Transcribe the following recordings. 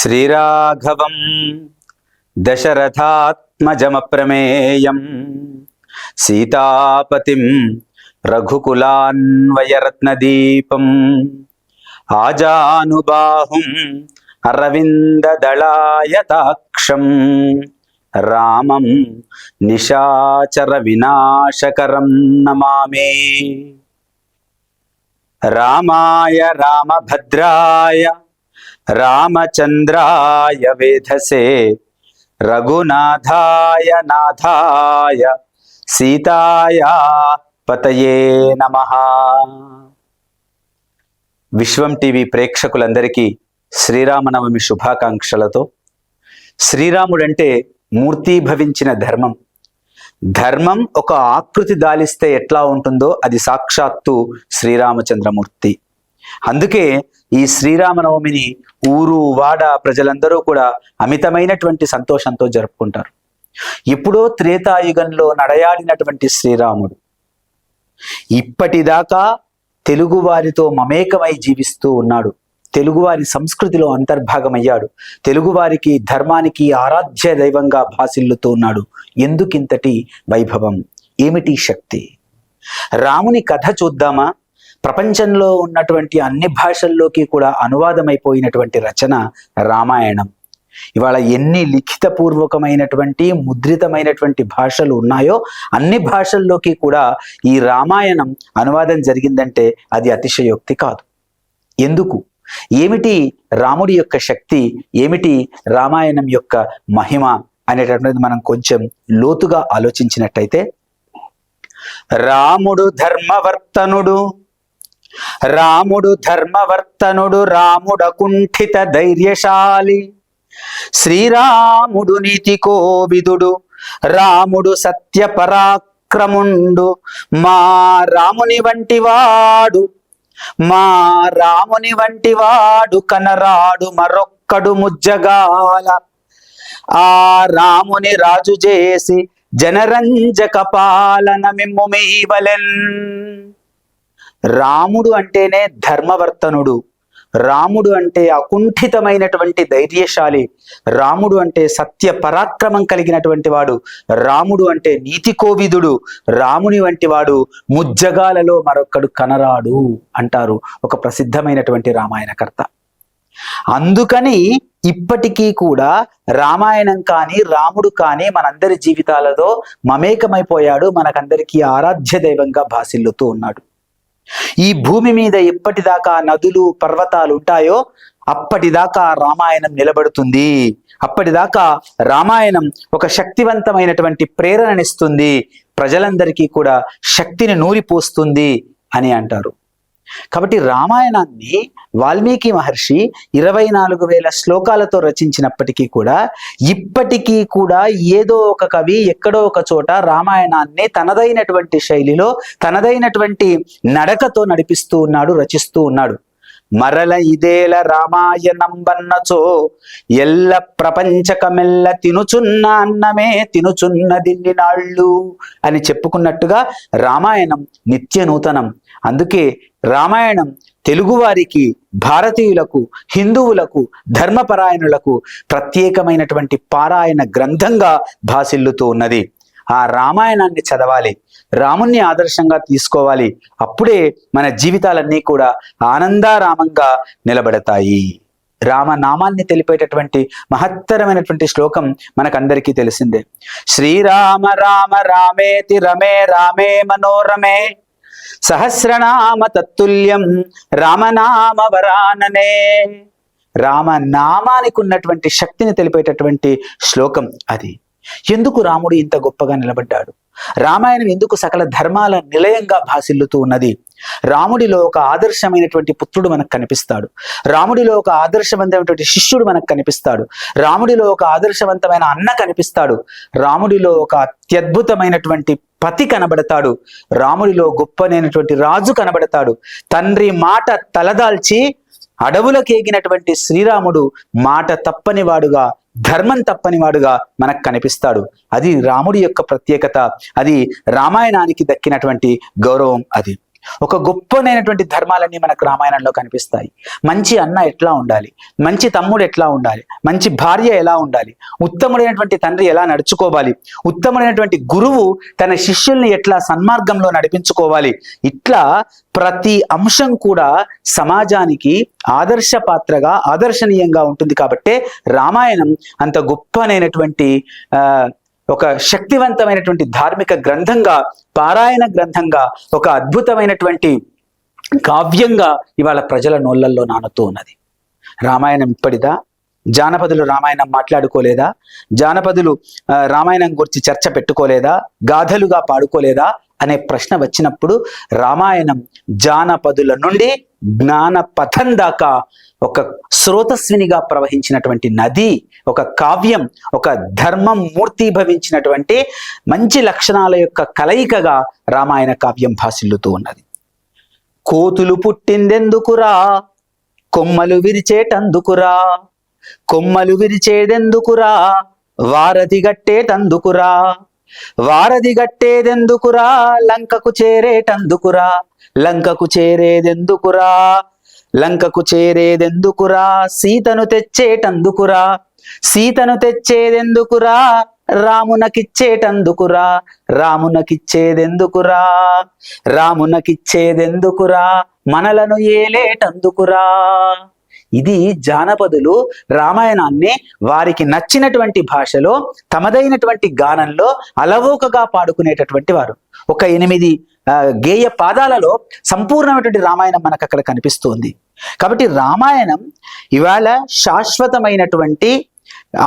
శ్రీరాఘవం దశరథాత్మజమప్రమేయం సీతాపతిం రఘుకులాన్వయరత్నదీపం ఆజానుబాహుం అరవిందదళాయతాక్షం రామం నిశాచర వినాశకరం నమామి. రామాయ రామభద్రాయ రామచంద్రాయ వేధసే రఘునాథాయ నాథాయ సీతాయ పతయే నమః. విశ్వం టీవీ ప్రేక్షకులందరికీ శ్రీరామనవమి శుభాకాంక్షలతో. శ్రీరాముడంటే మూర్తీభవించిన ధర్మం. ధర్మం ఒక ఆకృతి దాలిస్తే ఎట్లా ఉంటుందో అది సాక్షాత్తు శ్రీరామచంద్రమూర్తి. అందుకే ఈ శ్రీరామనవమిని ఊరు వాడ ప్రజలందరూ కూడా అమితమైనటువంటి సంతోషంతో జరుపుకుంటారు. ఎప్పుడో త్రేతాయుగంలో నడయాడినటువంటి శ్రీరాముడు ఇప్పటిదాకా తెలుగువారితో మమేకమై జీవిస్తూ ఉన్నాడు. తెలుగువారి సంస్కృతిలో అంతర్భాగమయ్యాడు. తెలుగువారికి ధర్మానికి ఆరాధ్య దైవంగా భాసిల్లుతూ ఉన్నాడు. ఎందుకింతటి వైభవం? ఏమిటి శక్తి? రాముని కథ చూద్దామా? ప్రపంచంలో ఉన్నటువంటి అన్ని భాషల్లోకి కూడా అనువాదమైపోయినటువంటి రచన రామాయణం. ఇవాళ ఎన్ని లిఖితపూర్వకమైనటువంటి ముద్రితమైనటువంటి భాషలు ఉన్నాయో అన్ని భాషల్లోకి కూడా ఈ రామాయణం అనువాదం జరిగిందంటే అది అతిశయోక్తి కాదు. ఎందుకు? ఏమిటి రాముడి యొక్క శక్తి? ఏమిటి రామాయణం యొక్క మహిమ అనేటటువంటిది మనం కొంచెం లోతుగా ఆలోచించినట్టయితే, రాముడు ధర్మవర్తనుడు, రాముడు ధర్మవర్తనుడు, రాముడు అకుంఠిత ధైర్యశాలి, శ్రీరాముడు నీతి కోవిదుడు, రాముడు సత్య పరాక్రముండు, మా రాముని వంటి వాడు, మా రాముని వంటి వాడు కనరాడు మరొక్కడు ముజ్జగాల, ఆ రాముని రాజు చేసి జనరంజక పాలన మిమ్ము మీవలెన్. రాముడు అంటేనే ధర్మవర్తనుడు, రాముడు అంటే అకుంఠితమైనటువంటి ధైర్యశాలి, రాముడు అంటే సత్య పరాక్రమం కలిగినటువంటి వాడు, రాముడు అంటే నీతి కోవిదుడు, రాముని వంటి వాడు ముజ్జగాలలో మరొక్కడు కనరాడు అంటారు ఒక ప్రసిద్ధమైనటువంటి రామాయణకర్త. అందుకని ఇప్పటికీ కూడా రామాయణం కానీ రాముడు కానీ మనందరి జీవితాలలో మమేకమైపోయాడు. మనకందరికీ ఆరాధ్య దైవంగా భాసిల్లుతూ ఉన్నాడు. ఈ భూమి మీద ఎప్పటిదాకా నదులు పర్వతాలు ఉంటాయో అప్పటిదాకా రామాయణం నిలబడుతుంది. అప్పటిదాకా రామాయణం ఒక శక్తివంతమైనటువంటి ప్రేరణనిస్తుంది, ప్రజలందరికీ కూడా శక్తిని నూరిపోస్తుంది అని అంటారు. కాబట్టి రామాయణాన్ని వాల్మీకి మహర్షి 24,000 శ్లోకాలతో రచించినప్పటికీ కూడా ఇప్పటికీ కూడా ఏదో ఒక కవి ఎక్కడో ఒక చోట రామాయణాన్ని తనదైనటువంటి శైలిలో తనదైనటువంటి నడకతో నడిపిస్తూ ఉన్నాడు, రచిస్తూ ఉన్నాడు. మరల ఇదేల రామాయణం వన్నచో ఎల్ల ప్రపంచకమెల్ల తినుచున్న అన్నమే తినుచున్న దిన్ని నాళ్ళు అని చెప్పుకున్నట్టుగా రామాయణం నిత్య నూతనం. అందుకే రామాయణం తెలుగువారికి, భారతీయులకు, హిందువులకు, ధర్మపరాయణులకు ప్రత్యేకమైనటువంటి పారాయణ గ్రంథంగా భాసిల్లుతూ ఉన్నది. ఆ రామాయణాన్ని చదవాలి, రాముణ్ణి ఆదర్శంగా తీసుకోవాలి. అప్పుడే మన జీవితాలన్నీ కూడా ఆనందారామంగా నిలబడతాయి. రామనామాన్ని తెలిపేటటువంటి మహత్తరమైనటువంటి శ్లోకం మనకందరికీ తెలిసిందే. శ్రీరామ రామ రామేతి రమే రామే మనోరమే సహస్రనామ తత్తుల్యం రామనామ వరాననే. రామనామానికి ఉన్నటువంటి శక్తిని తెలిపేటటువంటి శ్లోకం అది. ఎందుకు రాముడు ఇంత గొప్పగా నిలబడ్డాడు? రామాయణం ఎందుకు సకల ధర్మాల నిలయంగా భాసిల్లుతూ ఉన్నది? రాముడిలో ఒక ఆదర్శమైనటువంటి పుత్రుడు మనకు కనిపిస్తాడు, రాముడిలో ఒక ఆదర్శవంతమైనటువంటి శిష్యుడు మనకు కనిపిస్తాడు, రాముడిలో ఒక ఆదర్శవంతమైన అన్న కనిపిస్తాడు, రాముడిలో ఒక అత్యద్భుతమైనటువంటి పతి కనబడతాడు, రాముడిలో గొప్పనైనటువంటి రాజు కనబడతాడు. తండ్రి మాట తలదాల్చి అడవులకేగినటువంటి శ్రీరాముడు మాట తప్పనివాడుగా, ధర్మం తప్పనివాడుగా మనకు కనిపిస్తాడు. అది రాముడి యొక్క ప్రత్యేకత, అది రామాయణానికి దక్కినటువంటి గౌరవం. అది ఒక గొప్పనైనటువంటి ధర్మాలన్నీ మనకు రామాయణంలో కనిపిస్తాయి. మంచి అన్న ఎట్లా ఉండాలి, మంచి తమ్ముడు ఎట్లా ఉండాలి, మంచి భార్య ఎలా ఉండాలి, ఉత్తముడైనటువంటి తండ్రి ఎలా నడుచుకోవాలి, ఉత్తముడైనటువంటి గురువు తన శిష్యుల్ని ఎట్లా సన్మార్గంలో నడిపించుకోవాలి. ఇట్లా ప్రతి అంశం కూడా సమాజానికి ఆదర్శ పాత్రగా ఆదర్శనీయంగా ఉంటుంది. కాబట్టే రామాయణం అంత గొప్పనైనటువంటి ఒక శక్తివంతమైనటువంటి ధార్మిక గ్రంథంగా, పారాయణ గ్రంథంగా, ఒక అద్భుతమైనటువంటి కావ్యంగా ఇవాళ ప్రజల నోళ్ళల్లో నానుతూ ఉన్నది. రామాయణం ఇప్పటిదా? జానపదులు రామాయణం మాట్లాడుకోలేదా? జానపదులు రామాయణం గురించి చర్చ పెట్టుకోలేదా? గాథలుగా పాడుకోలేదా అనే ప్రశ్న వచ్చినప్పుడు రామాయణం జానపదుల నుండి జ్ఞాన పథం దాకా ఒక స్రోతస్వినిగా ప్రవహించినటువంటి నది, ఒక కావ్యం, ఒక ధర్మం మూర్తిభవించినటువంటి మంచి లక్షణాల యొక్క కలయికగా రామాయణ కావ్యం భాసిల్లుతూ ఉన్నది. కోతులు పుట్టిందెందుకురా, కొమ్మలు విరిచేటందుకురా, కొమ్మలు విరిచేదెందుకురా, వారధి గట్టేటందుకురా, వారధి గట్టేదెందుకురా, లంకకు చేరేటందుకురా, లంకకు చేరేదెందుకురా, లంకకు చేరేదెందుకురా, సీతను తెచ్చేటందుకురా, సీతను తెచ్చేదెందుకురా, రామునకిచ్చేటందుకురా, రామునకిచ్చేదెందుకురా, రామునకిచ్చేదెందుకురా, మనలను ఏలేటందుకురా. ఇది జానపదులు రామాయణాన్ని వారికి నచ్చినటువంటి భాషలో తమదైనటువంటి గానంలో అలవోకగా పాడుకునేటటువంటి వారు. ఒక 8 గేయ పాదాలలో సంపూర్ణమైనటువంటి రామాయణం మనకు అక్కడ కనిపిస్తుంది. కాబట్టి రామాయణం ఇవాళ శాశ్వతమైనటువంటి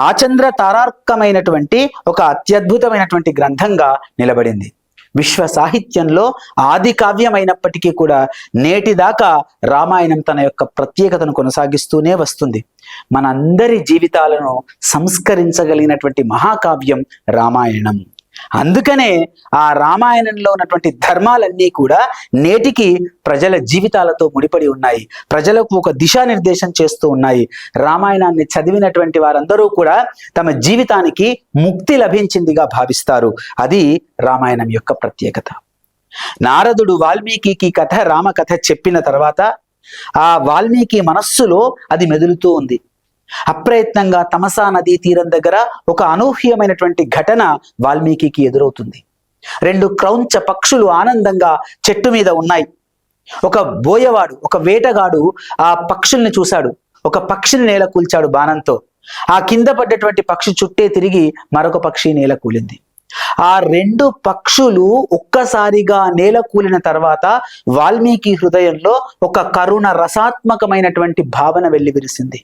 ఆచంద్ర తారార్కమైనటువంటి ఒక అత్యద్భుతమైనటువంటి గ్రంథంగా నిలబడింది. విశ్వ సాహిత్యంలో ఆది కావ్యమైనప్పటికీ కూడా నేటిదాకా రామాయణం తన యొక్క ప్రత్యేకతను కొనసాగిస్తూనే వస్తుంది. మనందరి జీవితాలను సంస్కరించగలిగినటువంటి మహాకావ్యం రామాయణం. అందుకనే ఆ రామాయణంలో ఉన్నటువంటి ధర్మాలన్నీ కూడా నేటికి ప్రజల జీవితాలతో ముడిపడి ఉన్నాయి, ప్రజలకు ఒక దిశానిర్దేశం చేస్తూ ఉన్నాయి. రామాయణాన్ని చదివినటువంటి వారందరూ కూడా తమ జీవితానికి ముక్తి లభించిందిగా భావిస్తారు. అది రామాయణం యొక్క ప్రత్యేకత. నారదుడు వాల్మీకి కథ, రామకథ చెప్పిన తర్వాత ఆ వాల్మీకి మనస్సులో అది మెదులుతూ ఉంది. అప్రయత్నంగా తమసా నదీ తీరం దగ్గర ఒక అనూహ్యమైనటువంటి ఘటన వాల్మీకి ఎదురవుతుంది. 2 క్రౌంచ పక్షులు ఆనందంగా చెట్టు మీద ఉన్నాయి. ఒక బోయవాడు, ఒక వేటగాడు ఆ పక్షుల్ని చూశాడు. ఒక పక్షిని నేల కూల్చాడు బాణంతో. ఆ కింద పడ్డటువంటి పక్షి చుట్టే తిరిగి మరొక పక్షి నేల కూలింది. ఆ 2 పక్షులు ఒక్కసారిగా నేల కూలిన తర్వాత వాల్మీకి హృదయంలో ఒక కరుణ రసాత్మకమైనటువంటి భావన వెల్లివిరిసింది.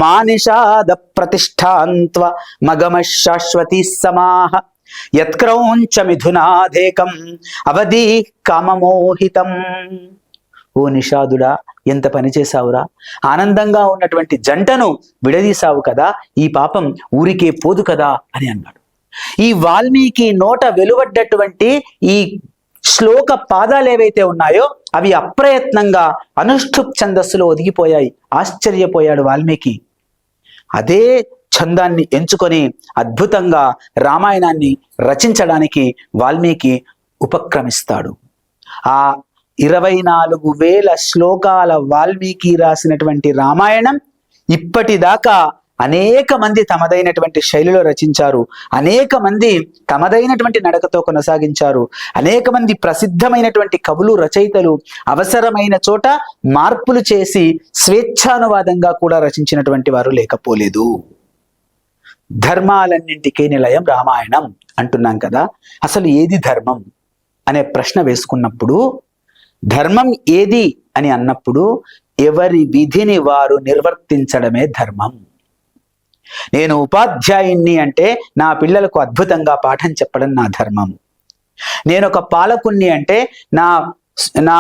మానిషాద ప్రతిష్టాంత్వ మగమ శాశ్వతి సమాహ యత్క్రౌంచ మిథునాధేకం అవధి కామమోహితం. ఓ నిషాదుడా, ఎంత పని చేశావురా, ఆనందంగా ఉన్నటువంటి జంటను విడదీశావు కదా, ఈ పాపం ఊరికే పోదు కదా అని అన్నాడు. ఈ వాల్మీకి నోట వెలువడ్డటువంటి ఈ శ్లోక పాదాలు ఏవైతే ఉన్నాయో అవి అప్రయత్నంగా అనుష్ఠుప్ ఛందస్సులో ఒదిగిపోయాయి. ఆశ్చర్యపోయాడు వాల్మీకి. అదే ఛందాన్ని ఎంచుకొని అద్భుతంగా రామాయణాన్ని రచించడానికి వాల్మీకి ఉపక్రమిస్తాడు. ఆ 24,000 శ్లోకాల వాల్మీకి రాసినటువంటి రామాయణం ఇప్పటిదాకా అనేక మంది తమదైనటువంటి శైలిలో రచించారు, అనేక మంది తమదైనటువంటి నడకతో కొనసాగించారు, అనేక మంది ప్రసిద్ధమైనటువంటి కవులు, రచయితలు అవసరమైన చోట మార్పులు చేసి స్వేచ్ఛానువాదంగా కూడా రచించినటువంటి వారు లేకపోలేదు. ధర్మాలన్నింటికీ నిలయం రామాయణం అంటున్నాం కదా. అసలు ఏది ధర్మం అనే ప్రశ్న వేసుకున్నప్పుడు, ధర్మం ఏది అని అన్నప్పుడు ఎవరి విధిని వారు నిర్వర్తించడమే ధర్మం. నేను ఉపాధ్యాయుణ్ణి అంటే నా పిల్లలకు అద్భుతంగా పాఠం చెప్పడం నా ధర్మం. నేను ఒక పాలకుణ్ణి అంటే నా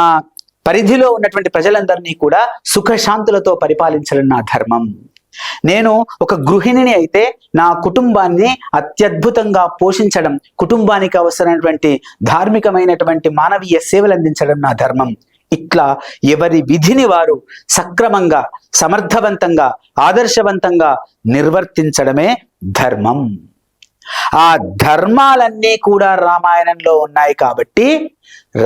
పరిధిలో ఉన్నటువంటి ప్రజలందరినీ కూడా సుఖశాంతులతో పరిపాలించడం నా ధర్మం. నేను ఒక గృహిణిని అయితే నా కుటుంబాన్ని అత్యద్భుతంగా పోషించడం, కుటుంబానికి అవసరమైనటువంటి ధార్మికమైనటువంటి మానవీయ సేవలు అందించడం నా ధర్మం. ఇట్లా ఎవరి విధిని వారు సక్రమంగా, సమర్థవంతంగా, ఆదర్శవంతంగా నిర్వర్తించడమే ధర్మం. ఆ ధర్మాలన్నీ కూడా రామాయణంలో ఉన్నాయి. కాబట్టి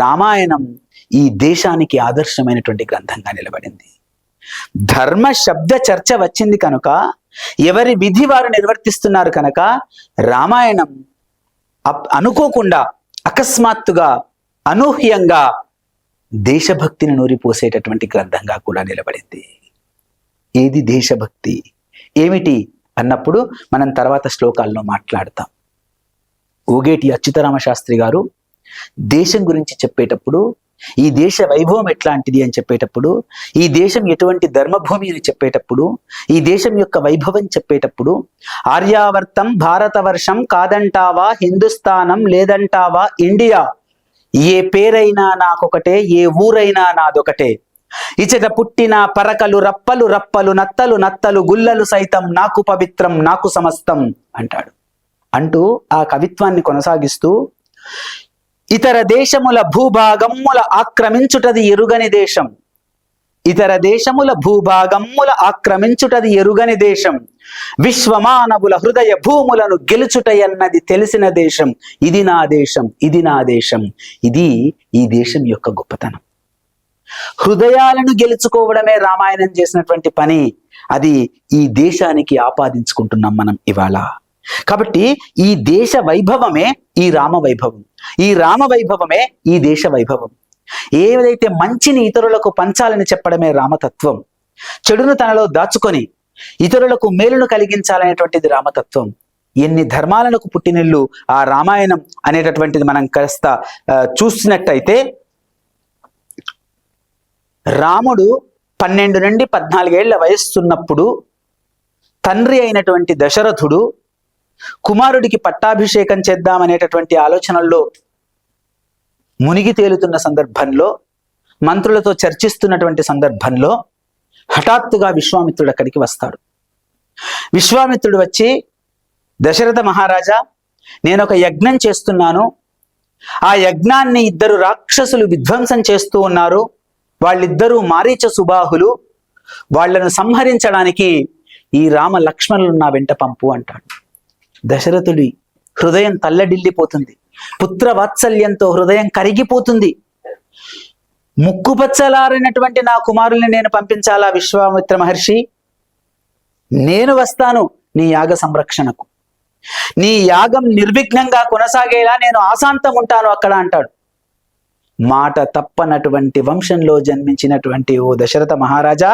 రామాయణం ఈ దేశానికి ఆదర్శమైనటువంటి గ్రంథంగా నిలబడింది. ధర్మ శబ్ద చర్చ వచ్చింది కనుక, ఎవరి విధి వారు నిర్వర్తిస్తున్నారు కనుక రామాయణం అనుకోకుండా, అకస్మాత్తుగా, అనూహ్యంగా దేశభక్తిని నూరిపోసేటటువంటి గ్రంథంగా కూడా నిలబడింది. ఏది దేశభక్తి, ఏమిటి అన్నప్పుడు మనం తర్వాత శ్లోకాల్లో మాట్లాడతాం. ఓగేటి అచ్యుతరామ శాస్త్రి గారు దేశం గురించి చెప్పేటప్పుడు, ఈ దేశ వైభవం ఎట్లాంటిది అని చెప్పేటప్పుడు, ఈ దేశం ఎటువంటి ధర్మభూమి అని చెప్పేటప్పుడు, ఈ దేశం యొక్క వైభవం చెప్పేటప్పుడు, ఆర్యావర్తం భారతవర్షం కాదంటావా, హిందుస్థానం లేదంటావా ఇండియా, ఏ పేరైనా నాకొకటే, ఏ ఊరైనా నాదొకటే, ఇచట పుట్టిన పరకలు రప్పలు రప్పలు, నత్తలు నత్తలు, గుల్లలు సైతం నాకు పవిత్రం, నాకు సమస్తం అంటాడు. అంటూ ఆ కవిత్వాన్ని కొనసాగిస్తూ, ఇతర దేశముల భూభాగమ్ముల ఆక్రమించుటది ఎరుగని దేశం, ఇతర దేశముల భూభాగమ్ముల ఆక్రమించుటది ఎరుగని దేశం, విశ్వమానవుల హృదయ భూములను గెలుచుటయన్నది తెలిసిన దేశం, ఇది నా దేశం, ఇది నా దేశం. ఇది ఈ దేశం యొక్క గొప్పతనం. హృదయాలను గెలుచుకోవడమే రామాయణం చేసినటువంటి పని. అది ఈ దేశానికి ఆపాదించుకుంటున్నాం మనం ఇవాళ. కాబట్టి ఈ దేశ వైభవమే ఈ రామ వైభవం, ఈ రామ వైభవమే ఈ దేశ వైభవం. ఏదైతే మంచిని ఇతరులకు పంచాలని చెప్పడమే రామతత్వం, చెడును తనలో దాచుకొని ఇతరులకు మేలును కలిగించాలనేటువంటిది రామతత్వం. ఎన్ని ధర్మాలకు పుట్టినిల్లు ఆ రామాయణం అనేటటువంటిది మనం కాస్త చూసినట్టయితే, రాముడు 12 నుండి 14 ఏళ్ల వయస్సున్నప్పుడు తండ్రి అయినటువంటి దశరథుడు కుమారుడికి పట్టాభిషేకం చేద్దామనేటటువంటి ఆలోచనల్లో మునిగి తేలుతున్న సందర్భంలో, మంత్రులతో చర్చిస్తున్నటువంటి సందర్భంలో హఠాత్తుగా విశ్వామిత్రుడు అక్కడికి వస్తాడు. విశ్వామిత్రుడు వచ్చి, దశరథ మహారాజా, నేను ఒక యజ్ఞం చేస్తున్నాను, ఆ యజ్ఞాన్ని 2 రాక్షసులు విధ్వంసం చేస్తూ ఉన్నారు, వాళ్ళిద్దరూ మారీచ సుబాహులు, వాళ్లను సంహరించడానికి ఈ రామ లక్ష్మణులు నా వెంట పంపు అంటాడు. దశరథుడి హృదయం తల్లడిల్లిపోతుంది, పుత్ర వాత్సల్యంతో హృదయం కరిగిపోతుంది. ముక్కుపచ్చలారినటువంటి నా కుమారుల్ని నేను పంపించాలా విశ్వామిత్ర మహర్షి? నేను వస్తాను నీ యాగ సంరక్షణకు, నీ యాగం నిర్విఘ్నంగా కొనసాగేలా నేను ఆశాంతం ఉంటాను అక్కడ అంటాడు. మాట తప్పనటువంటి వంశంలో జన్మించినటువంటి ఓ దశరథ మహారాజా,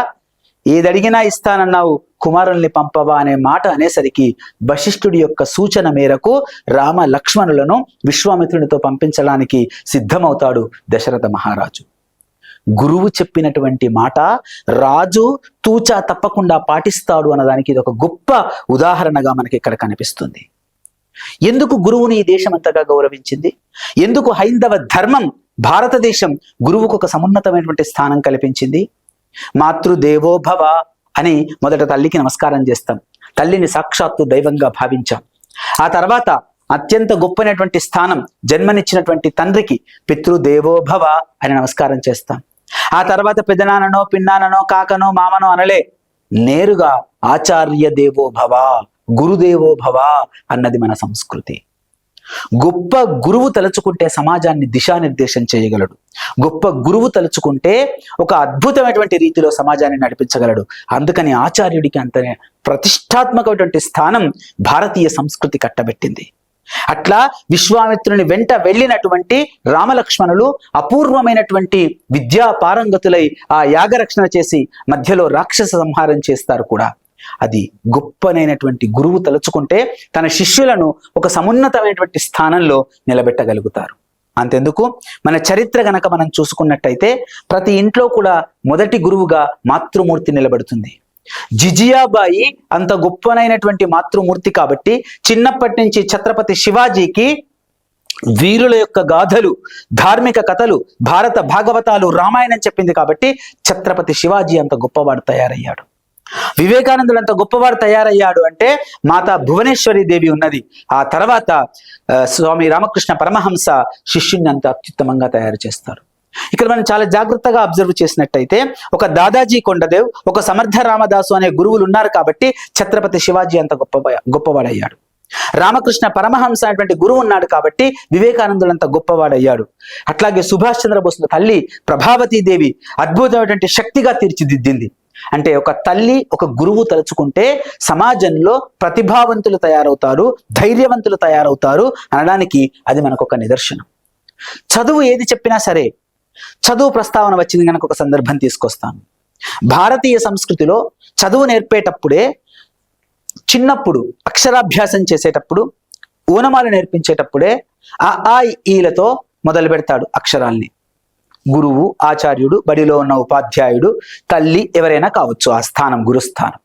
ఏదడిగినా ఇస్తానన్నావు, కుమారుల్ని పంపవా అనే మాట అనేసరికి వశిష్ఠుడి యొక్క సూచన మేరకు రామ లక్ష్మణులను విశ్వామిత్రునితో పంపించడానికి సిద్ధమవుతాడు దశరథ మహారాజు. గురువు చెప్పినటువంటి మాట రాజు తూచా తప్పకుండా పాటిస్తాడు అన్నదానికి ఇది ఒక గొప్ప ఉదాహరణగా మనకి ఇక్కడ కనిపిస్తుంది. ఎందుకు గురువుని ఈ దేశం అంతగా గౌరవించింది? ఎందుకు హైందవ ధర్మం, భారతదేశం గురువుకు ఒక సమున్నతమైనటువంటి స్థానం కల్పించింది? మాతృదేవోభవ అని మొదట తల్లికి నమస్కారం చేస్తాం, తల్లిని సాక్షాత్తు దైవంగా భావించాం. ఆ తర్వాత అత్యంత గొప్పైనటువంటి స్థానం జన్మనిచ్చినటువంటి తండ్రికి పితృదేవోభవ అని నమస్కారం చేస్తాం. ఆ తర్వాత పెదనాన్ననో పిన్నాననో కాకనో మామనో అనలే, నేరుగా ఆచార్య దేవోభవ, గురుదేవోభవ అన్నది మన సంస్కృతి. గొప్ప గురువు తలుచుకుంటే సమాజాన్ని దిశానిర్దేశం చేయగలడు. గొప్ప గురువు తలుచుకుంటే ఒక అద్భుతమైనటువంటి రీతిలో సమాజాన్ని నడిపించగలడు. అందుకని ఆచార్యుడికి అంత ప్రతిష్టాత్మకమైనటువంటి స్థానం భారతీయ సంస్కృతి కట్టబెట్టింది. అట్లా విశ్వామిత్రుని వెంట వెళ్ళినటువంటి రామలక్ష్మణులు అపూర్వమైనటువంటి విద్యా పారంగతులై ఆ యాగరక్షణ చేసి మధ్యలో రాక్షస సంహారం చేస్తారు కూడా. అది గొప్పనైనటువంటి గురువు తలుచుకుంటే తన శిష్యులను ఒక సమున్నతమైనటువంటి స్థానంలో నిలబెట్టగలుగుతారు. అంతెందుకు, మన చరిత్ర గనక మనం చూసుకున్నట్టయితే ప్రతి ఇంట్లో కూడా మొదటి గురువుగా మాతృమూర్తి నిలబడుతుంది. జిజియాబాయి అంత గొప్పనైనటువంటి మాతృమూర్తి కాబట్టి చిన్నప్పటి నుంచి ఛత్రపతి శివాజీకి వీరుల యొక్క గాథలు, ధార్మిక కథలు, భారత భాగవతాలు, రామాయణం చెప్పింది కాబట్టి ఛత్రపతి శివాజీ అంత గొప్పవాడు తయారయ్యాడు. వివేకానందుడు అంత గొప్పవాడు తయారయ్యాడు అంటే మాతా భువనేశ్వరి దేవి ఉన్నది. ఆ తర్వాత స్వామి రామకృష్ణ పరమహంస శిష్యుని అంత అత్యుత్తమంగా తయారు చేస్తారు. ఇక్కడ మనం చాలా జాగ్రత్తగా అబ్జర్వ్ చేసినట్టయితే ఒక దాదాజీ కొండదేవ్, ఒక సమర్థ రామదాసు అనే గురువులు ఉన్నారు కాబట్టి ఛత్రపతి శివాజీ అంత గొప్పవాడయ్యాడు. రామకృష్ణ పరమహంస అనేటువంటి గురువు ఉన్నాడు కాబట్టి వివేకానందులంత గొప్పవాడయ్యాడు. అట్లాగే సుభాష్ చంద్రబోస్ తల్లి ప్రభావతీదేవి అద్భుతమైనటువంటి శక్తిగా తీర్చిదిద్దింది. అంటే ఒక తల్లి ఒక గురువు తలుచుకుంటే సమాజంలో ప్రతిభావంతులు తయారవుతారు, ధైర్యవంతులు తయారవుతారు అనడానికి అది మనకొక నిదర్శనం. చదువు ఏది చెప్పినా సరే, చదువు ప్రస్తావన వచ్చింది కనుక ఒక సందర్భం తీసుకొస్తాను. భారతీయ సంస్కృతిలో చదువు నేర్పేటప్పుడే చిన్నప్పుడు అక్షరాభ్యాసం చేసేటప్పుడు ఊనమాలు నేర్పించేటప్పుడే ఆ ఈలతో మొదలు పెడతాడు అక్షరాల్ని. గురువు, ఆచార్యుడు, బడిలో ఉన్న ఉపాధ్యాయుడు, తల్లి ఎవరైనా కావచ్చు, ఆ స్థానం గురుస్థానం.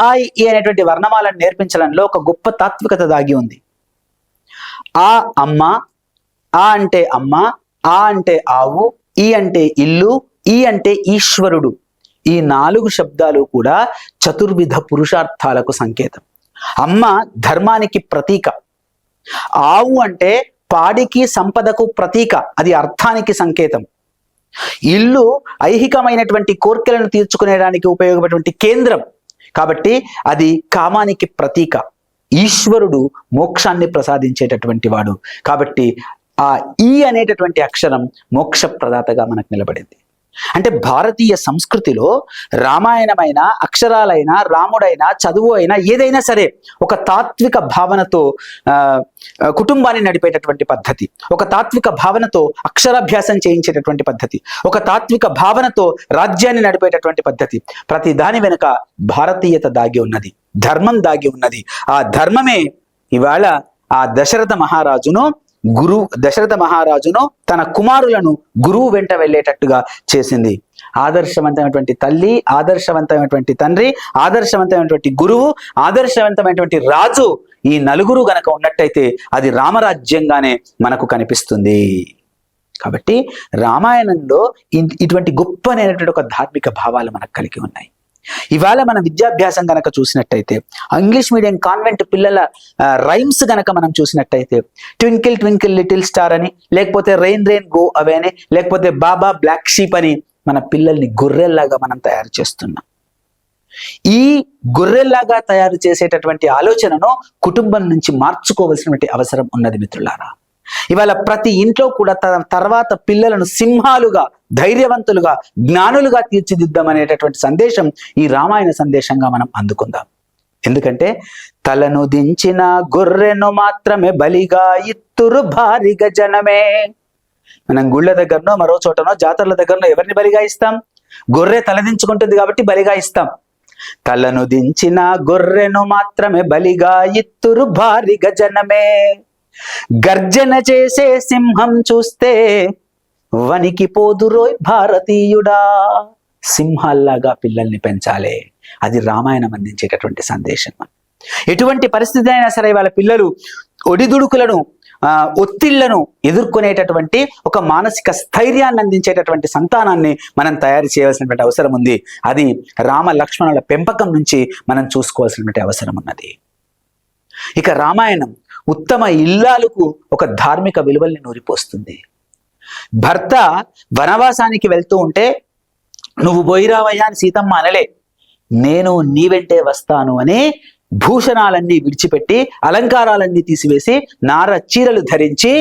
ఆ ఈ అనేటువంటి వర్ణమాలను నేర్పించడంలో ఒక గొప్ప తాత్వికత దాగి ఉంది. ఆ అమ్మ, ఆ అంటే అమ్మ, ఆ అంటే ఆవు, ఈ అంటే ఇల్లు, ఈ అంటే ఈశ్వరుడు. ఈ 4 శబ్దాలు కూడా చతుర్విధ పురుషార్థాలకు సంకేతం. అమ్మ ధర్మానికి ప్రతీక, ఆవు అంటే పాడికి సంపదకు ప్రతీక, అది అర్థానికి సంకేతం. ఇల్లు ఐహికమైనటువంటి కోర్కెలను తీర్చుకునేడానికి ఉపయోగపడేటువంటి కేంద్రం కాబట్టి అది కామానికి ప్రతీక. ఈశ్వరుడు మోక్షాన్ని ప్రసాదించేటటువంటి వాడు కాబట్టి ఆ ఈ అనేటటువంటి అక్షరం మోక్ష ప్రదాతగా మనకు నిలబడింది. అంటే భారతీయ సంస్కృతిలో రామాయణమైన, అక్షరాలైనా, రాముడైనా, చదువు అయినా ఏదైనా సరే ఒక తాత్విక భావనతో కుటుంబాన్ని నడిపేటటువంటి పద్ధతి, ఒక తాత్విక భావనతో అక్షరాభ్యాసం చేయించేటటువంటి పద్ధతి, ఒక తాత్విక భావనతో రాజ్యాన్ని నడిపేటటువంటి పద్ధతి. ప్రతి దాని వెనుక భారతీయత దాగి ఉన్నది, ధర్మం దాగి ఉన్నది. ఆ ధర్మమే ఇవాళ ఆ దశరథ మహారాజును తన కుమారులను గురువు వెంట వెళ్ళేటట్టుగా చేసింది. ఆదర్శవంతమైనటువంటి తల్లి, ఆదర్శవంతమైనటువంటి తండ్రి, ఆదర్శవంతమైనటువంటి గురువు, ఆదర్శవంతమైనటువంటి రాజు, ఈ 4 గనక ఉన్నట్టయితే అది రామరాజ్యంగానే మనకు కనిపిస్తుంది. కాబట్టి రామాయణంలో ఇటువంటి గొప్పనైనటువంటి ఒక ధార్మిక భావాలు మనకు కలిగి ఉన్నాయి. ఇవాళ మన విద్యాభ్యాసం గనక చూసినట్టయితే, ఇంగ్లీష్ మీడియం కాన్వెంట్ పిల్లల రైమ్స్ గనక మనం చూసినట్టయితే, ట్వింకిల్ ట్వింకిల్ లిటిల్ స్టార్ అని, లేకపోతే రెయిన్ రెయిన్ గో అవే అని, లేకపోతే బాబా బ్లాక్ షీప్ అని మన పిల్లల్ని గొర్రెల్లాగా మనం తయారు చేస్తున్నాం. ఈ గొర్రెల్లాగా తయారు చేసేటటువంటి ఆలోచనను కుటుంబం నుంచి మార్చుకోవాల్సినటువంటి అవసరం ఉన్నది మిత్రులారా. ఇవాళ ప్రతి ఇంట్లో కూడా తర్వాత పిల్లలను సింహాలుగా, ధైర్యవంతులుగా, జ్ఞానులుగా తీర్చిదిద్దామనేటటువంటి సందేశం ఈ రామాయణ సందేశంగా మనం అందుకుందాం. ఎందుకంటే తలను దించిన గొర్రెను మాత్రమే బలిగా ఇత్తురు భారీగా జనమే. మనం గుళ్ళ దగ్గరనో మరో చోటనో జాతరల దగ్గరనో ఎవరిని బలిగా ఇస్తాం? గొర్రె తలదించుకుంటుంది కాబట్టి బలిగా ఇస్తాం. తలను దించిన గొర్రెను మాత్రమే బలిగా ఇత్తురు భారీగా జనమే. గర్జన చేసే సింహం చూస్తే వణికిపోదురోయ్ భారతీయుడా. సింహాల్లాగా పిల్లల్ని పెంచాలి, అది రామాయణం అందించేటటువంటి సందేశం. ఎటువంటి పరిస్థితి అయినా సరే వాళ్ళ పిల్లలు ఒడిదుడుకులను, ఒత్తిళ్లను ఎదుర్కొనేటటువంటి ఒక మానసిక స్థైర్యాన్ని అందించేటటువంటి సంతానాన్ని మనం తయారు చేయవలసినటువంటి అవసరం ఉంది. అది రామ లక్ష్మణుల పెంపకం నుంచి మనం చూసుకోవాల్సినటువంటి అవసరం ఉన్నది. ఇక రామాయణం ఉత్తమ ఇల్లాలకు ఒక ధార్మిక విలువల్ని నూరిపోస్తుంది. భర్త వనవాసానికి వెళ్తూ ఉంటే నువ్వు పోయిరావయ్యా అని సీతమ్మ అనలే, నేను నీ వెంటే వస్తాను అని భూషణాలన్నీ విడిచిపెట్టి, అలంకారాలన్నీ తీసివేసి, నార చీరలు ధరించి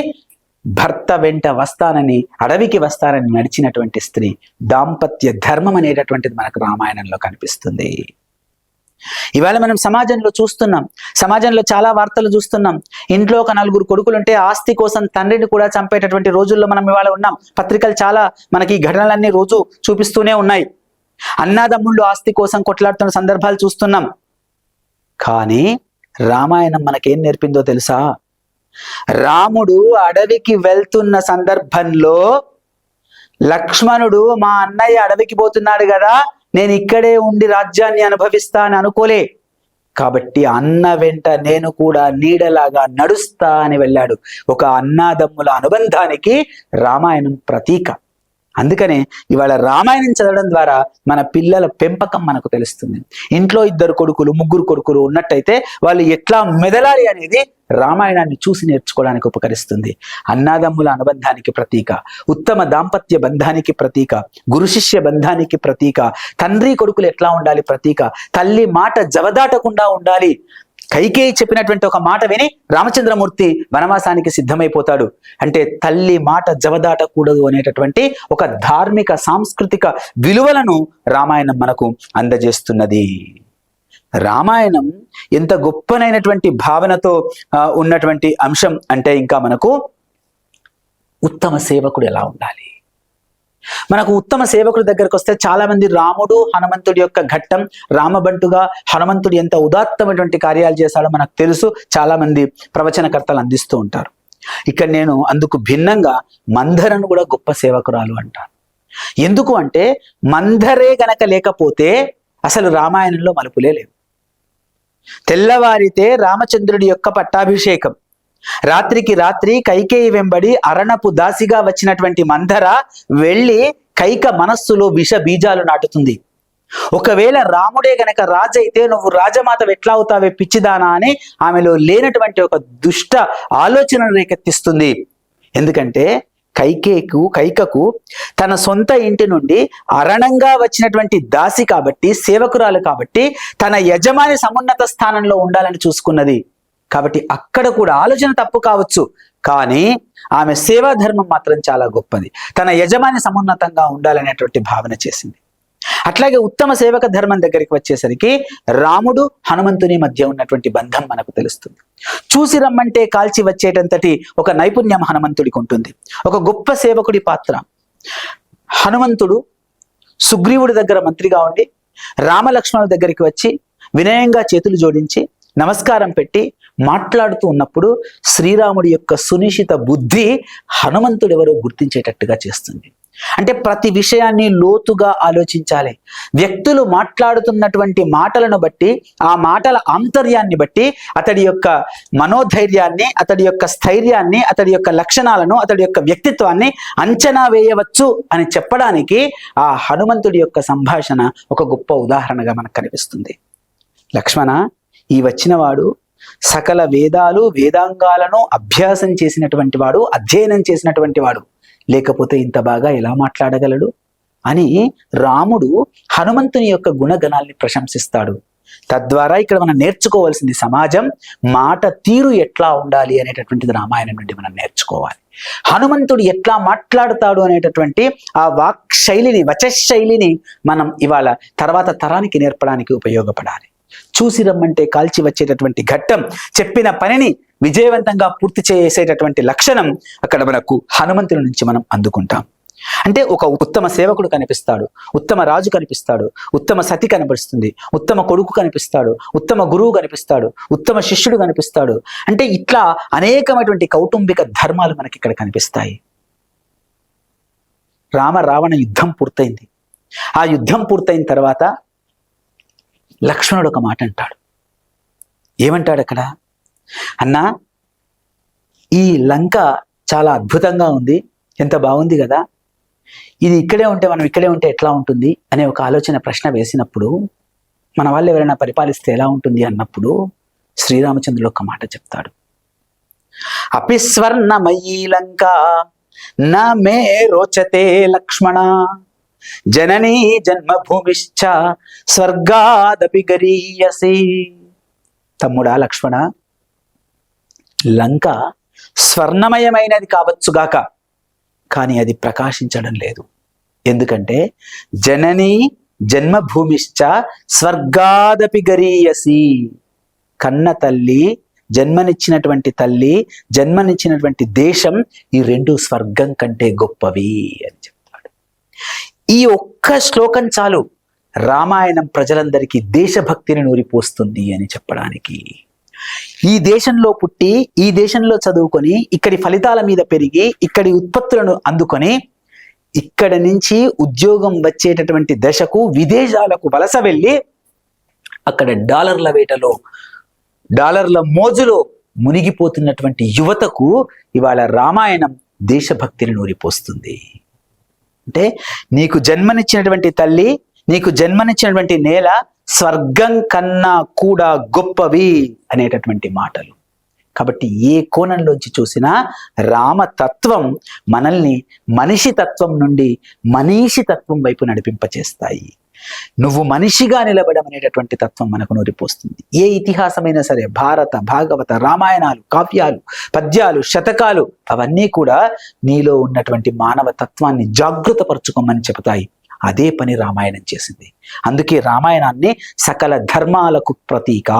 భర్త వెంట వస్తానని, అడవికి వస్తానని నడిచినటువంటి స్త్రీ. దాంపత్య ధర్మం అనేటటువంటిది మనకు రామాయణంలో కనిపిస్తుంది. ఇవాళ మనం సమాజంలో చూస్తున్నాం, సమాజంలో చాలా వార్తలు చూస్తున్నాం. ఇంట్లో ఒక 4 కొడుకులుంటే ఆస్తి కోసం తండ్రిని కూడా చంపేటటువంటి రోజుల్లో మనం ఇవాళ ఉన్నాం. పత్రికలు చాలా మనకి ఈ ఘటనలన్నీ రోజు చూపిస్తూనే ఉన్నాయి. అన్నాదమ్ముళ్ళు ఆస్తి కోసం కొట్లాడుతున్న సందర్భాలు చూస్తున్నాం. కానీ రామాయణం మనకేం నేర్పిందో తెలుసా? రాముడు అడవికి వెళ్తున్న సందర్భంలో లక్ష్మణుడు మా అన్నయ్య అడవికి పోతున్నాడు కదా, నేను ఇక్కడే ఉండి రాజ్యాన్ని అనుభవిస్తా అని అనుకోలే. కాబట్టి అన్న వెంట నేను కూడా నీడలాగా నడుస్తా అని వెళ్ళాడు. ఒక అన్నాదమ్ముల అనుబంధానికి రామాయణం ప్రతీక. అందుకనే ఇవాళ రామాయణం చదవడం ద్వారా మన పిల్లల పెంపకం మనకు తెలుస్తుంది. ఇంట్లో 2 కొడుకులు 3 కొడుకులు ఉన్నట్టయితే వాళ్ళు ఎట్లా మెదలాలి అనేది రామాయణాన్ని చూసి నేర్చుకోవడానికి ఉపకరిస్తుంది. అన్నాదమ్ముల అనుబంధానికి ప్రతీక, ఉత్తమ దాంపత్య బంధానికి ప్రతీక, గురు శిష్య బంధానికి ప్రతీక, తండ్రి కొడుకులు ఎట్లా ఉండాలి ప్రతీక, తల్లి మాట జవదాటకుండా ఉండాలి, కైకేయి చెప్పినటువంటి ఒక మాట విని రామచంద్రమూర్తి వనవాసానికి సిద్ధమైపోతాడు. అంటే తల్లి మాట జవదాటకూడదు అనేటటువంటి ఒక ధార్మిక సాంస్కృతిక విలువలను రామాయణం మనకు అందజేస్తున్నది. రామాయణం ఎంత గొప్పనైనటువంటి భావనతో ఉన్నటువంటి అంశం అంటే ఇంకా మనకు ఉత్తమ సేవకుడు ఎలా ఉండాలి. మనకు ఉత్తమ సేవకుడి దగ్గరకు వస్తే చాలా మంది రాముడు హనుమంతుడి యొక్క ఘట్టం, రామబంటుగా హనుమంతుడు ఎంత ఉదాత్తమైనటువంటి కార్యాలు చేశాడో మనకు తెలుసు. చాలా మంది ప్రవచనకర్తలు అందిస్తూ ఉంటారు. ఇక్కడ నేను అందుకు భిన్నంగా మందరను కూడా గొప్ప సేవకురాలు అంటాను. ఎందుకు అంటే మందరే గనక లేకపోతే అసలు రామాయణంలో మలుపులే లేవు. తెల్లవారితే రామచంద్రుడి యొక్క పట్టాభిషేకం, రాత్రికి రాత్రి కైకేయి వెంబడి అరణపు దాసిగా వచ్చినటువంటి మందర వెళ్ళి కైక మనస్సులో విష బీజాలు నాటుతుంది. ఒకవేళ రాముడే గనక రాజు అయితే నువ్వు రాజమాత ఎట్లా అవుతావే పిచ్చిదానా అని ఆమెలో లేనటువంటి ఒక దుష్ట ఆలోచనను రేకెత్తిస్తుంది. ఎందుకంటే కైకకు తన సొంత ఇంటి నుండి అరణంగా వచ్చినటువంటి దాసి కాబట్టి, సేవకురాలు కాబట్టి తన యజమాని సమున్నత స్థానంలో ఉండాలని చూసుకున్నది. కాబట్టి అక్కడ కూడా ఆలోచన తప్పు కావచ్చు, కానీ ఆమె సేవా ధర్మం మాత్రం చాలా గొప్పది. తన యజమాని సమున్నతంగా ఉండాలనేటువంటి భావన చేసింది. అట్లాగే ఉత్తమ సేవక ధర్మం దగ్గరికి వచ్చేసరికి రాముడు హనుమంతుని మధ్య ఉన్నటువంటి బంధం మనకు తెలుస్తుంది. చూసి రమ్మంటే కాల్చి వచ్చేటంతటి ఒక నైపుణ్యం హనుమంతుడికి ఉంటుంది. ఒక గొప్ప సేవకుడి పాత్ర. హనుమంతుడు సుగ్రీవుడి దగ్గర మంత్రిగా ఉండి రామలక్ష్మణుల దగ్గరికి వచ్చి వినయంగా చేతులు జోడించి నమస్కారం పెట్టి మాట్లాడుతూ ఉన్నప్పుడు శ్రీరాముడి యొక్క సునిశ్చిత బుద్ధి హనుమంతుడు ఎవరో గుర్తించేటట్టుగా చేస్తుంది. అంటే ప్రతి విషయాన్ని లోతుగా ఆలోచించాలి. వ్యక్తులు మాట్లాడుతున్నటువంటి మాటలను బట్టి, ఆ మాటల ఆంతర్యాన్ని బట్టి అతడి యొక్క మనోధైర్యాన్ని, అతడి యొక్క స్థైర్యాన్ని, అతడి యొక్క లక్షణాలను, అతడి యొక్క వ్యక్తిత్వాన్ని అంచనా వేయవచ్చు అని చెప్పడానికి ఆ హనుమంతుడి యొక్క సంభాషణ ఒక గొప్ప ఉదాహరణగా మనకు కనిపిస్తుంది. లక్ష్మణ, ఈ వచ్చినవాడు సకల వేదాలు వేదాంగాలను అభ్యాసం చేసినటువంటి వాడు, అధ్యయనం చేసినటువంటి వాడు, లేకపోతే ఇంత బాగా ఎలా మాట్లాడగలడు అని రాముడు హనుమంతుని యొక్క గుణగణాల్ని ప్రశంసిస్తాడు. తద్వారా ఇక్కడ మనం నేర్చుకోవాల్సింది సమాజం మాట తీరు ఎట్లా ఉండాలి అనేటటువంటిది రామాయణం నుండి మనం నేర్చుకోవాలి. హనుమంతుడు ఎట్లా మాట్లాడుతాడు అనేటటువంటి ఆ వాక్ శైలిని, వచశైలిని మనం ఇవాళ తర్వాత తరానికి నేర్పడానికి ఉపయోగపడాలి. చూసి రమ్మంటే కాల్చి వచ్చేటటువంటి ఘట్టం, చెప్పిన పనిని విజయవంతంగా పూర్తి చేసేటటువంటి లక్షణం అక్కడ మనకు హనుమంతుల నుంచి మనం అందుకుంటాం. అంటే ఒక ఉత్తమ సేవకుడు కనిపిస్తాడు, ఉత్తమ రాజు కనిపిస్తాడు, ఉత్తమ సతి కనిపిస్తుంది, ఉత్తమ కొడుకు కనిపిస్తాడు, ఉత్తమ గురువు కనిపిస్తాడు, ఉత్తమ శిష్యుడు కనిపిస్తాడు. అంటే ఇట్లా అనేకమైనటువంటి కౌటుంబిక ధర్మాలు మనకి ఇక్కడ కనిపిస్తాయి. రామ రావణ యుద్ధం పూర్తయింది. ఆ యుద్ధం పూర్తయిన తర్వాత లక్ష్మణుడు ఒక మాట అంటాడు. ఏమంటాడు అక్కడ? అన్నా, ఈ లంక చాలా అద్భుతంగా ఉంది, ఎంత బాగుంది కదా, ఇది ఇక్కడే ఉంటే మనం ఇక్కడే ఉంటే ఎట్లా ఉంటుంది అనే ఒక ఆలోచన ప్రశ్న వేసినప్పుడు, మన వాళ్ళు ఎవరైనా పరిపాలిస్తే ఎలా ఉంటుంది అన్నప్పుడు శ్రీరామచంద్రుడు ఒక మాట చెప్తాడు. అపిస్వర్ణమయీ లంక నా మే రోచతే లక్ష్మణ జననీ జన్మభూమిశ్చ స్వర్గాదపి గరీయసి. తమ్ముడా లక్ష్మణ, లంక స్వర్ణమయమైనది కావచ్చుగాక, కానీ అది ప్రకాశించడం లేదు. ఎందుకంటే జననీ జన్మభూమిశ్చ స్వర్గాదపి గరీయసి. కన్న తల్లి, జన్మనిచ్చినటువంటి తల్లి, జన్మనిచ్చినటువంటి దేశం, ఈ రెండు స్వర్గం కంటే గొప్పవి అని చెప్తాడు. ఈ ఒక్క శ్లోకం చాలు రామాయణం ప్రజలందరికీ దేశభక్తిని నూరిపోస్తుంది అని చెప్పడానికి. ఈ దేశంలో పుట్టి, ఈ దేశంలో చదువుకొని, ఇక్కడి ఫలితాల మీద పెరిగి, ఇక్కడి ఉత్పత్తులను అందుకొని, ఇక్కడ నుంచి ఉద్యోగం వచ్చేటటువంటి దశకు విదేశాలకు వలస వెళ్ళి అక్కడ డాలర్ల వేటలో, డాలర్ల మోజులో మునిగిపోతున్నటువంటి యువతకు ఇవాళ రామాయణం దేశభక్తిని నూరిపోస్తుంది. అంటే నీకు జన్మనిచ్చినటువంటి తల్లి, నీకు జన్మనిచ్చినటువంటి నేల స్వర్గం కన్నా కూడా గొప్పవి అనేటటువంటి మాటలు. కాబట్టి ఏ కోణంలోంచి చూసినా రామతత్వం మనల్ని మనిషి తత్వం నుండి మనీషి తత్వం వైపు నడిపింపచేస్తాయి. నువ్వు మనిషిగా నిలబడమనేటటువంటి తత్వం మనకు నూరిపోస్తుంది. ఏ ఇతిహాసమైనా సరే, భారత, భాగవత, రామాయణాలు, కావ్యాలు, పద్యాలు, శతకాలు అవన్నీ కూడా నీలో ఉన్నటువంటి మానవ తత్వాన్ని జాగృతపరచుకోమని చెబుతాయి. అదే పని రామాయణం చేసింది. అందుకే రామాయణాన్ని సకల ధర్మాలకు ప్రతీక.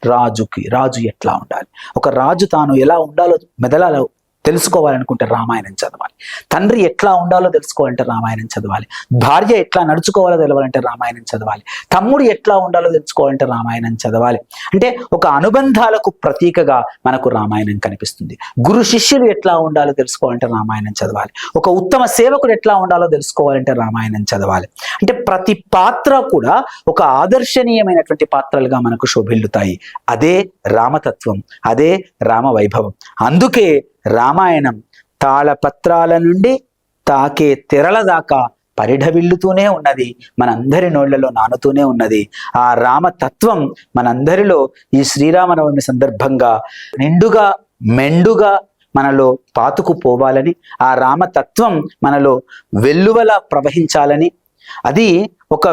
రాజు ఎట్లా ఉండాలి, ఒక రాజు తాను ఎలా ఉండాలో మెదలాలో తెలుసుకోవాలనుకుంటే రామాయణం చదవాలి. తండ్రి ఎట్లా ఉండాలో తెలుసుకోవాలంటే రామాయణం చదవాలి. భార్య ఎట్లా నడుచుకోవాలో తెలవాలంటే రామాయణం చదవాలి. తమ్ముడు ఎట్లా ఉండాలో తెలుసుకోవాలంటే రామాయణం చదవాలి. అంటే ఒక అనుబంధాలకు ప్రతీకగా మనకు రామాయణం కనిపిస్తుంది. గురు శిష్యులు ఎట్లా ఉండాలో తెలుసుకోవాలంటే రామాయణం చదవాలి. ఒక ఉత్తమ సేవకుడు ఎట్లా ఉండాలో తెలుసుకోవాలంటే రామాయణం చదవాలి. అంటే ప్రతి పాత్ర కూడా ఒక ఆదర్శనీయమైనటువంటి పాత్రలుగా మనకు శోభిల్లుతాయి. అదే రామతత్వం, అదే రామ వైభవం. అందుకే రామాయణం తాళపత్రాల నుండి తాకే తెరల దాకా పరిఢవిల్లుతూనే ఉన్నది, మనందరి నోళ్లలో నానుతూనే ఉన్నది. ఆ రామతత్వం మనందరిలో ఈ శ్రీరామనవమి సందర్భంగా నిండుగా మెండుగా మనలో పాతుకుపోవాలని, ఆ రామతత్వం మనలో వెల్లువలా ప్రవహించాలని, అది ఒక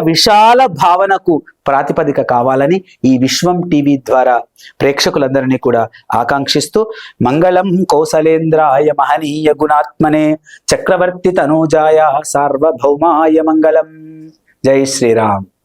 విశాల భావనకు ప్రాతిపదిక కావాలని ఈ విశ్వం టీవీ ద్వారా ప్రేక్షకులందరినీ కూడా ఆకాంక్షిస్తూ, మంగళం కౌసలేంద్రాయ మహనీయ గుణాత్మనే చక్రవర్తి తనూజాయ సార్వభౌమాయ మంగళం. జై శ్రీరామ్.